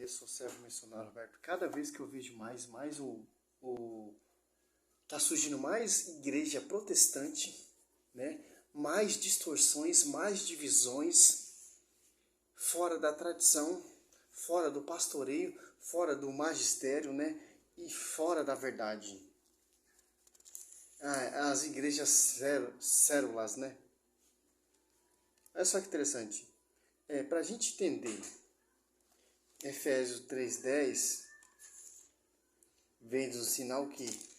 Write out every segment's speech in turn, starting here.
Eu sou servo missionário Roberto. Cada vez que eu vejo mais tá surgindo mais igreja protestante, né? Mais distorções, mais divisões, fora da tradição, fora do pastoreio, fora do magistério, né? E fora da verdade. As igrejas células, né? Olha só que interessante. Para a gente entender, Efésios 3:10 vem do sinal que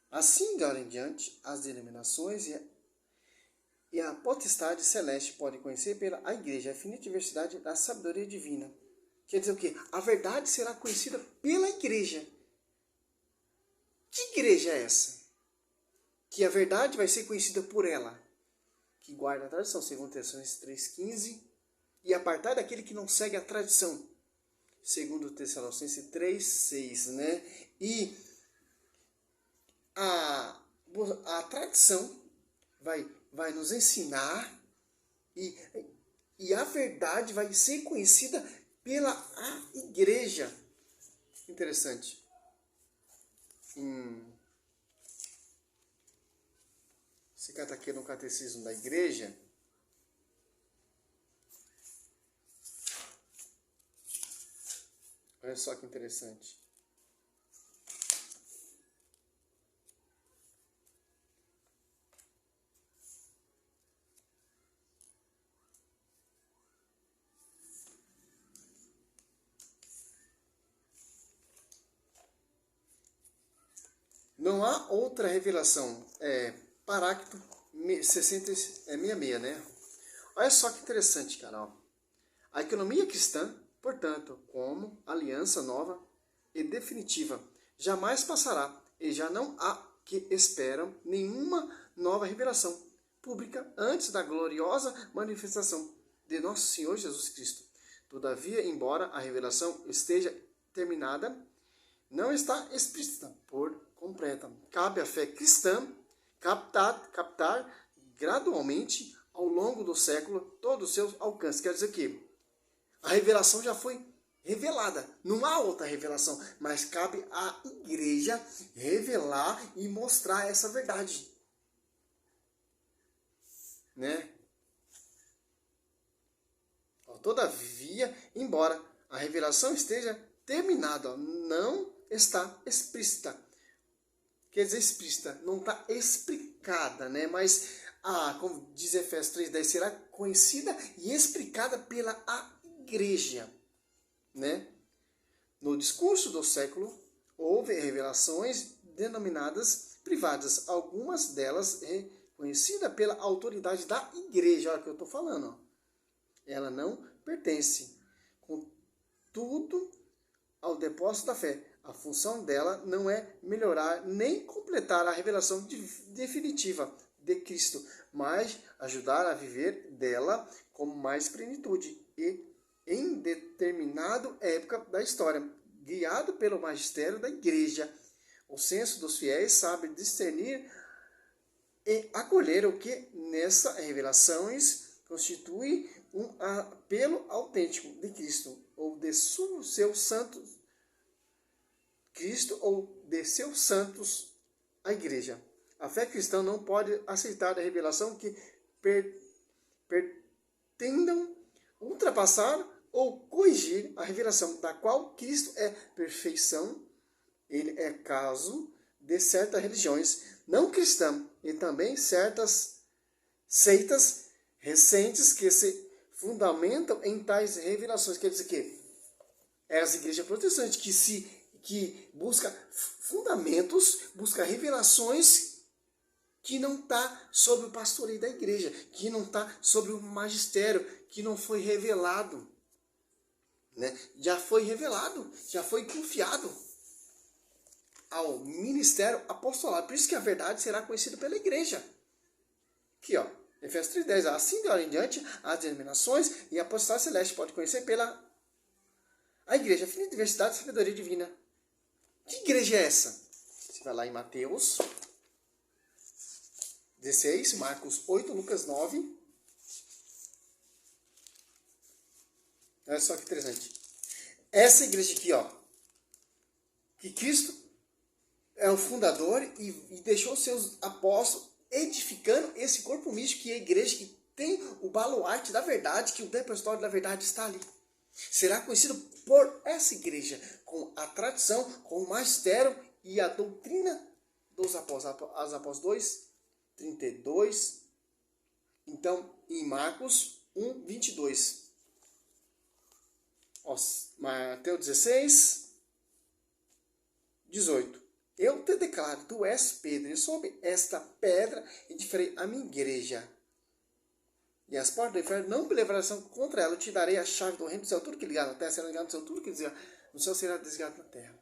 assim de agora em diante as denominações e a potestade celeste podem conhecer pela a igreja a infinita diversidade da sabedoria divina. Quer dizer o quê? A verdade será conhecida pela igreja. Que igreja é essa? Que a verdade vai ser conhecida por ela, que guarda a tradição, segundo Tessalonicenses 3:15, e apartar daquele que não segue a tradição, segundo Tessalonicenses 3:6, né? E a tradição vai nos ensinar e a verdade vai ser conhecida pela a igreja. Interessante. Você cata aqui no Catecismo da Igreja. Olha só que interessante. Não há outra revelação. Paráclito 66, né? Olha só que interessante, cara. A economia cristã, portanto, como aliança nova e definitiva, jamais passará e já não há que esperam nenhuma nova revelação pública antes da gloriosa manifestação de nosso Senhor Jesus Cristo. Todavia, embora a revelação esteja terminada, não está explícita por completa. Cabe à fé cristã captar gradualmente ao longo do século todo o seu alcance. Quer dizer que a revelação já foi revelada. Não há outra revelação, mas cabe à igreja revelar e mostrar essa verdade, né? Todavia, embora a revelação esteja terminada, não está explícita. Quer dizer, explícita, não está explicada, né? Mas, como diz Efésios 3:10, será conhecida e explicada pela a igreja, né? No discurso do século, houve revelações denominadas privadas, algumas delas conhecidas pela autoridade da igreja. Olha o que eu estou falando. Ó. Ela não pertence, contudo, ao depósito da fé. A função dela não é melhorar nem completar a revelação definitiva de Cristo, mas ajudar a viver dela com mais plenitude e em determinada época da história, guiado pelo magistério da igreja. O senso dos fiéis sabe discernir e acolher o que nessas revelações constitui um apelo autêntico de Cristo ou de seus santos, Cristo ou de seus santos, a igreja. A fé cristã não pode aceitar a revelação que pretendam ultrapassar ou corrigir a revelação da qual Cristo é perfeição. Ele é caso de certas religiões não cristãs e também certas seitas recentes que se fundamentam em tais revelações. Quer dizer que é as igrejas protestantes que busca fundamentos, busca revelações que não está sobre o pastoreio da igreja, que não está sobre o magistério, que não foi revelado, né? Já foi revelado, já foi confiado ao ministério apostolado. Por isso que a verdade será conhecida pela igreja. Aqui, ó, Efésios 3:10. Assim de hora em diante, as denominações e a apostolado celeste pode conhecer pela a igreja, a infinita diversidade e sabedoria divina. Que igreja é essa? Você vai lá em Mateus 16, Marcos 8, Lucas 9. Olha só que interessante. Essa igreja aqui, ó, que Cristo é o fundador e deixou seus apóstolos edificando esse corpo místico, que é a igreja que tem o baluarte da verdade, que o depositório da verdade está ali. Será conhecido por essa igreja, com a tradição, com o magistério e a doutrina dos apóstolos. As apóstolos 2, 32. Então, em Marcos 1, 22. Ó, Mateus 16, 18. Eu te declaro, tu és Pedro, e sobre esta pedra edificarei a minha igreja. E as portas do inferno não prevalecerão contra ela. Eu te darei a chave do reino do céu. Tudo que ligar na terra será ligado no céu. Tudo que desligar no céu será desligado na terra.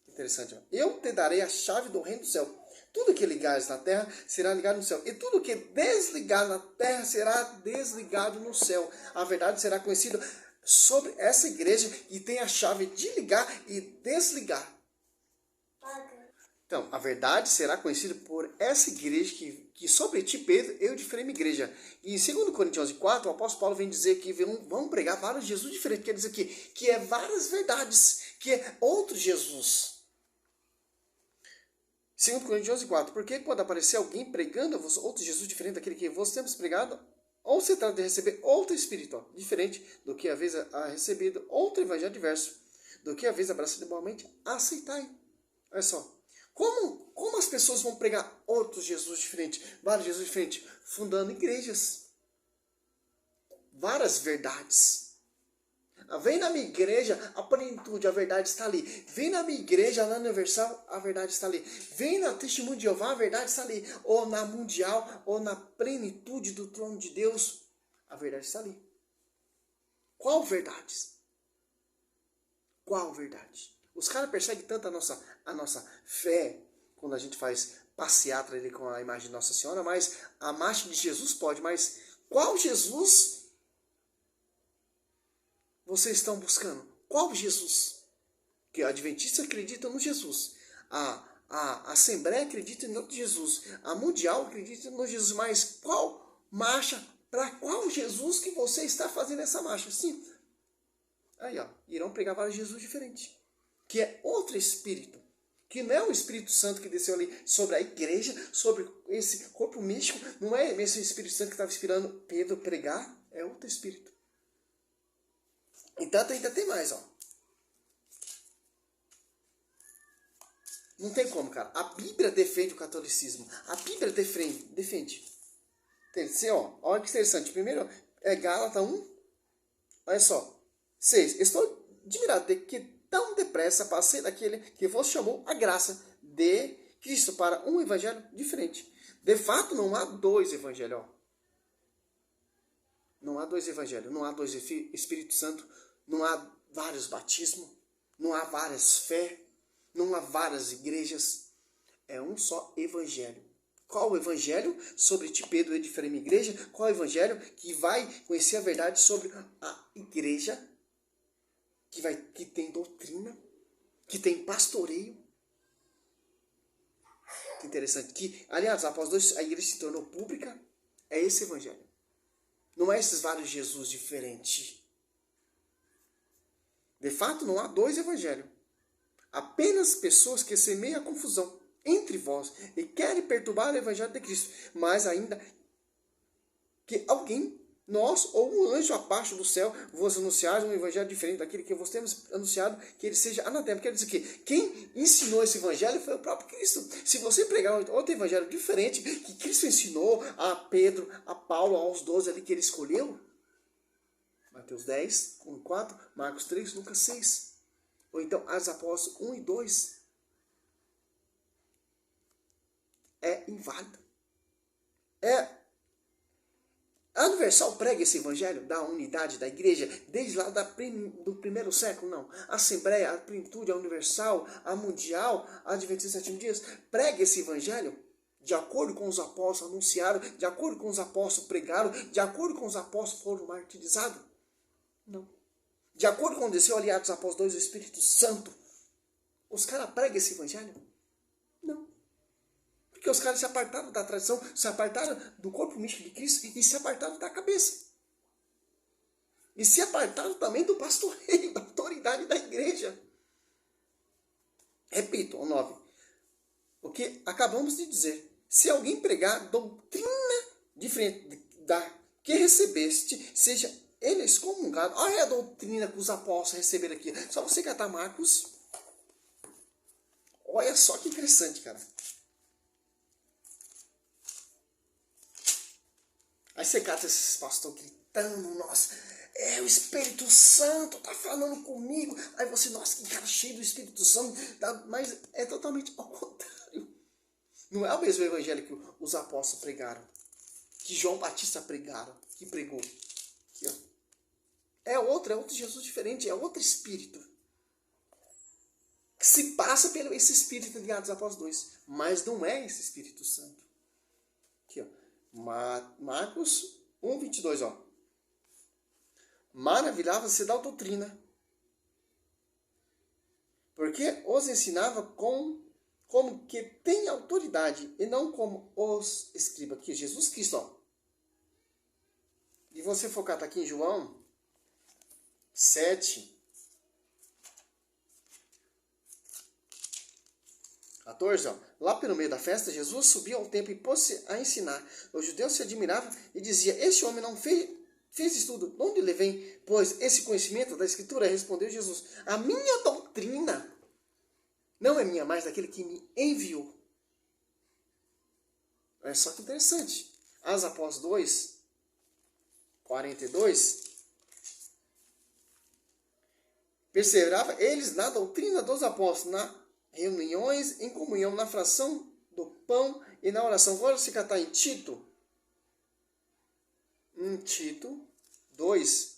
Interessante. Ó. Eu te darei a chave do reino do céu. Tudo que ligares na terra será ligado no céu. E tudo que desligar na terra será desligado no céu. A verdade será conhecida sobre essa igreja que tem a chave de ligar e desligar. Então, a verdade será conhecida por essa igreja que sobre ti, Pedro, eu edificarei minha igreja. E em 2 Coríntios 4, o apóstolo Paulo vem dizer que vão pregar vários Jesus diferentes. Quer dizer que é várias verdades, que é outro Jesus. 2 Coríntios 4, porque quando aparecer alguém pregando a vos outro Jesus diferente daquele que vos temos pregado, ou se trata de receber outro espírito diferente do que a vez a recebido, outro evangelho diverso, do que a vez abraçado igualmente, aceitai. Olha só. Como as pessoas vão pregar outros Jesus diferentes, vários Jesus diferentes? Fundando igrejas. Várias verdades. Vem na minha igreja, a plenitude, a verdade está ali. Vem na minha igreja, na Universal, a verdade está ali. Vem na Testemunho de Jeová, a verdade está ali. Ou na Mundial, ou na plenitude do trono de Deus, a verdade está ali. Qual verdades? Qual verdade? Os caras perseguem tanto a nossa fé, quando a gente faz passeata ali com a imagem de Nossa Senhora, mas a marcha de Jesus pode. Mas qual Jesus vocês estão buscando? Qual Jesus? Que a Adventista acredita no Jesus. A Assembleia acredita no Jesus. A Mundial acredita no Jesus. Mas qual marcha? Para qual Jesus que você está fazendo essa marcha? Sim. Aí, ó. Irão pregar vários Jesus diferentes. Que é outro Espírito. Que não é o Espírito Santo que desceu ali sobre a igreja, sobre esse corpo místico. Não é esse Espírito Santo que estava inspirando Pedro a pregar. É outro Espírito. Então ainda tem mais, ó. Não tem como, cara. A Bíblia defende o catolicismo. A Bíblia defende. Ó, olha que interessante. Primeiro é Gálatas 1. Olha só. 6. Estou admirado de que tão depressa passei daquele que vos chamou a graça de Cristo para um evangelho diferente. De fato, não há dois evangelhos. Ó. Não há dois evangelhos. Não há dois Espírito Santo. Não há vários batismos. Não há várias fé. Não há várias igrejas. É um só evangelho. Qual o evangelho? Sobre ti, Pedro, edificarei minha igreja. Qual o evangelho que vai conhecer a verdade sobre a igreja? Que tem doutrina. Que tem pastoreio. Que interessante. Que, aliás, após a igreja se tornou pública. É esse evangelho. Não é esses vários Jesus diferentes. De fato, não há dois evangelhos. Apenas pessoas que semeiam a confusão entre vós e querem perturbar o evangelho de Cristo. Mas ainda que alguém, nós ou um anjo abaixo do céu, vos anunciar um evangelho diferente daquele que vos temos anunciado, que ele seja anatema. Quer dizer que quem ensinou esse evangelho foi o próprio Cristo. Se você pregar outro evangelho diferente, que Cristo ensinou a Pedro, a Paulo, aos 12 ali que ele escolheu, Mateus 10, 1 e 4, Marcos 3, Lucas 6. Ou então, Atos Apóstolos 1 e 2. É inválido. A Universal prega esse evangelho da unidade da igreja desde lá do primeiro século, não. A Assembleia, a Plenitude, a Universal, a Mundial, a Adventista Sétimo Dias, prega esse evangelho de acordo com os apóstolos anunciaram, de acordo com os apóstolos pregaram, de acordo com os apóstolos foram martirizados. Não. De acordo com o desceu ali Atos Apóstolos 2, o Espírito Santo, os caras pregam esse evangelho? Não. Porque os caras se apartaram da tradição, se apartaram do corpo místico de Cristo e se apartaram da cabeça. E se apartaram também do pastoreio, da autoridade da igreja. Repito, o 9. O que acabamos de dizer. Se alguém pregar doutrina diferente da que recebeste, seja ele excomungado. Olha a doutrina que os apóstolos receberam aqui. Só você catar Marcos. Olha só que interessante, cara. Aí você cata esses pastores gritando, nossa, o Espírito Santo tá falando comigo. Aí você, nossa, que cara cheio do Espírito Santo. Mas é totalmente ao contrário. Não é o mesmo evangelho que os apóstolos pregaram. Que João Batista que pregou. Aqui, ó. É outro Jesus diferente, é outro Espírito. Que se passa pelo esse Espírito de Atos Apóstolos 2. Mas não é esse Espírito Santo. Aqui, ó. Marcos 1, 22, ó. Maravilhava-se da doutrina, porque os ensinava como que tem autoridade, e não como os escribas. Aqui, Jesus Cristo, ó. E você focar tá aqui em João 7, 14, ó. Lá pelo meio da festa, Jesus subiu ao templo e pôs-se a ensinar. Os judeus se admiravam e diziam, este homem não fez estudo. De onde ele vem? Pois esse conhecimento da Escritura, respondeu Jesus. A minha doutrina não é minha, mas daquele que me enviou. É só que interessante. Atos Apóstolos 2, 42. Perseverava eles na doutrina dos apóstolos, na reuniões, em comunhão, na fração do pão e na oração. Agora se catar em Tito. Tito 2,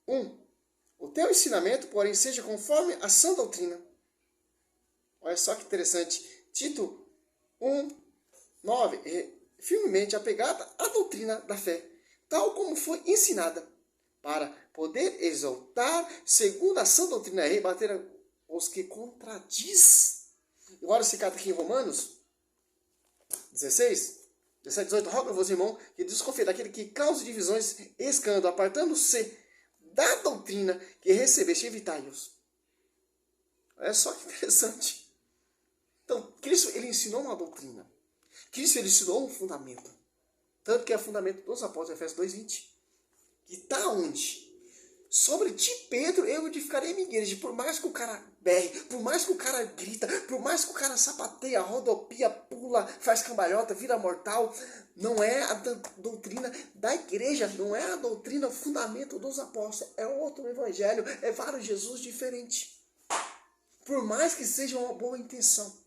1. O teu ensinamento, porém, seja conforme a sã doutrina. Olha só que interessante. Tito 1, 9. Firmemente apegada à doutrina da fé, tal como foi ensinada, para poder exaltar, segundo a sã doutrina, rebater os que contradiz. Agora se cata aqui em Romanos 16, 17, 18. Rogo-vos, irmão, que desconfie daquele que causa divisões e escândalo, apartando-se da doutrina que recebeste, evitai-os. Olha só que interessante. Então, Cristo, ele ensinou uma doutrina. Cristo, ele ensinou um fundamento. Tanto que é o fundamento dos apóstolos, Efésios 2, 20. E está onde? Sobre ti, Pedro, eu edificarei minha igreja. Por mais que o cara berre, por mais que o cara grita, por mais que o cara sapateia, rodopia, pula, faz cambalhota, vira mortal, não é a doutrina da igreja, não é a doutrina, o fundamento dos apóstolos. É outro evangelho, é vários Jesus diferentes. Por mais que seja uma boa intenção.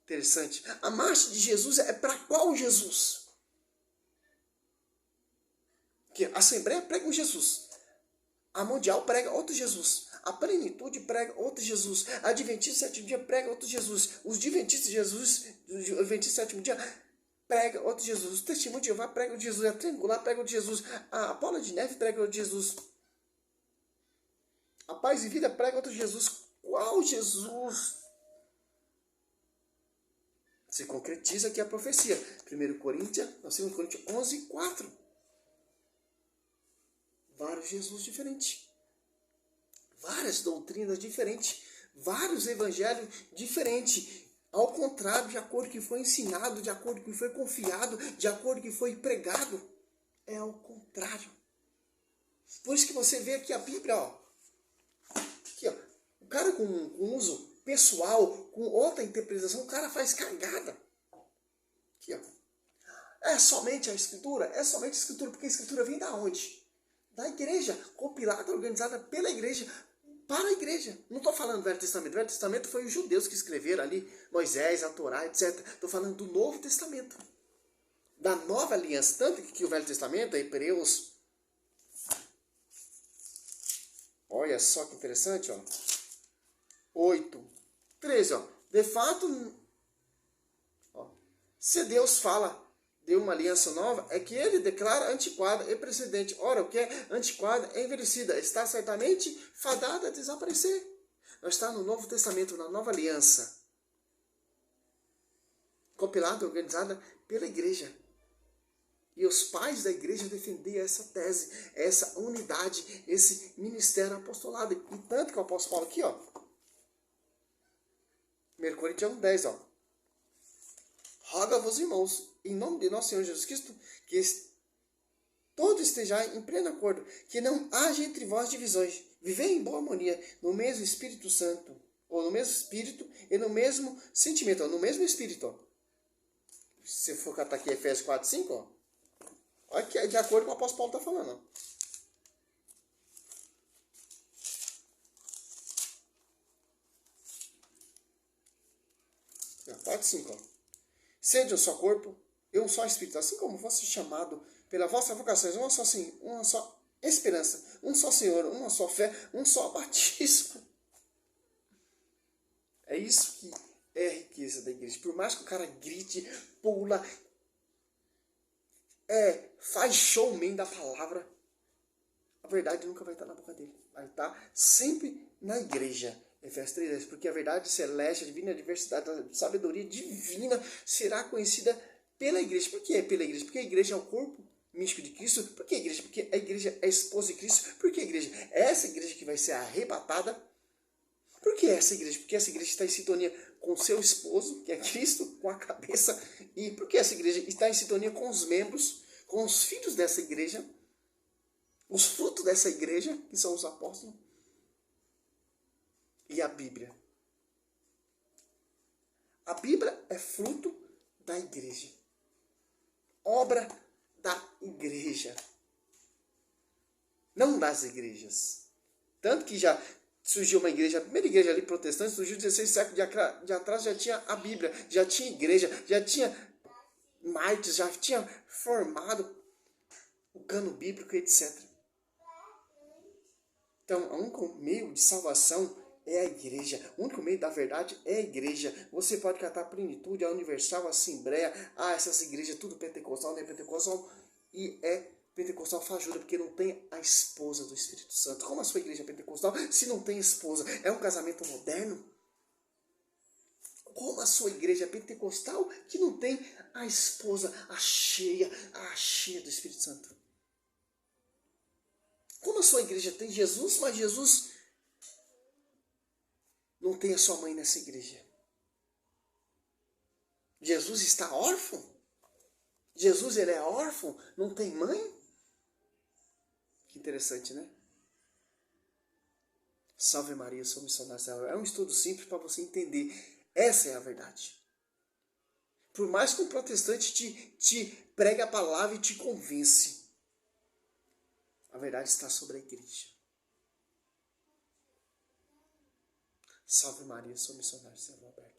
Interessante. A marcha de Jesus é para qual Jesus? Que a Assembleia prega um Jesus. A Mundial prega outro Jesus. A Plenitude prega outro Jesus. A Adventista do Sétimo Dia prega outro Jesus. Os Adventistas de Jesus, o Adventista do Sétimo Dia prega outro Jesus. O Testemunho de Jeová prega outro Jesus. A Triangular prega outro Jesus. A Bola de Neve prega outro Jesus. A Paz e Vida prega outro Jesus. Qual Jesus? Se concretiza aqui a profecia. 2 Coríntios 11, 4. Vários Jesus diferentes. Várias doutrinas diferentes. Vários evangelhos diferentes. Ao contrário, de acordo com o que foi ensinado, de acordo com o que foi confiado, de acordo com o que foi pregado. É ao contrário. Por isso que você vê aqui a Bíblia, ó. Aqui, ó. O cara com uso pessoal, com outra interpretação, o cara faz cagada. Aqui, ó. É somente a Escritura? É somente a Escritura, porque a Escritura vem da onde? Da igreja, compilada, organizada pela igreja, para a igreja. Não estou falando do Velho Testamento. O Velho Testamento foi os judeus que escreveram ali, Moisés, a Torá, etc. Estou falando do Novo Testamento. Da Nova Aliança. Tanto que o Velho Testamento, é Hebreus. Olha só que interessante, ó. 8, 13, ó. De fato, ó, se Deus fala de uma aliança nova, é que ele declara antiquada e precedente. Ora, o que é antiquada e envelhecida está certamente fadada a desaparecer. Nós estamos no Novo Testamento, na Nova Aliança, compilada, organizada pela igreja. E os pais da igreja defendiam essa tese, essa unidade, esse ministério apostolado. E tanto que o apóstolo Paulo aqui, ó, 1 Coríntios 10, ó. Roga-vos, irmãos, em nome de nosso Senhor Jesus Cristo, que todos estejam em pleno acordo, que não haja entre vós divisões. Vivei em boa harmonia, no mesmo Espírito Santo, ou no mesmo Espírito e no mesmo sentimento, ó, no mesmo Espírito. Ó. Se for catar aqui Efésios 4, 5, ó, olha que é de acordo com o apóstolo Paulo está falando. Ó. 4, 5, ó. Sede um só corpo e um só Espírito, assim como fosse chamado pela vossa vocação, uma só esperança, um só Senhor, uma só fé, um só batismo. É isso que é a riqueza da igreja. Por mais que o cara grite, pula, faz showman da palavra, a verdade nunca vai estar na boca dele. Vai estar sempre na igreja. Efésios 3:10, porque a verdade celeste, a divina diversidade, a sabedoria divina será conhecida pela igreja. Por que é pela igreja? Porque a igreja é o corpo místico de Cristo. Por que a igreja? Porque a igreja é a esposa de Cristo. Por que a igreja? É essa igreja que vai ser arrebatada. Por que essa igreja? Porque essa igreja está em sintonia com seu esposo, que é Cristo, com a cabeça. E por que essa igreja está em sintonia com os membros, com os filhos dessa igreja, os frutos dessa igreja, que são os apóstolos. E a Bíblia? A Bíblia é fruto da igreja. Obra da igreja. Não das igrejas. Tanto que já surgiu uma igreja, a primeira igreja ali protestante, surgiu 16 séculos de atrás, já tinha a Bíblia, já tinha igreja, já tinha mártires, já tinha formado o cano bíblico, etc. Então, o único meio de salvação é a igreja. O único meio da verdade é a igreja. Você pode catar a plenitude, a universal, a assembleia. Essas igrejas, tudo pentecostal, não é pentecostal. E é pentecostal fajuda, porque não tem a esposa do Espírito Santo. Como a sua igreja é pentecostal se não tem esposa? É um casamento moderno? Como a sua igreja é pentecostal que não tem a esposa, a cheia do Espírito Santo? Como a sua igreja tem Jesus, mas Jesus não tem a sua mãe nessa igreja? Jesus está órfão? Jesus, ele é órfão? Não tem mãe? Que interessante, né? Salve Maria, eu sou missionário. É um estudo simples para você entender. Essa é a verdade. Por mais que um protestante te pregue a palavra e te convence, a verdade está sobre a igreja. Salve Maria, eu sou missionário, céu aberto.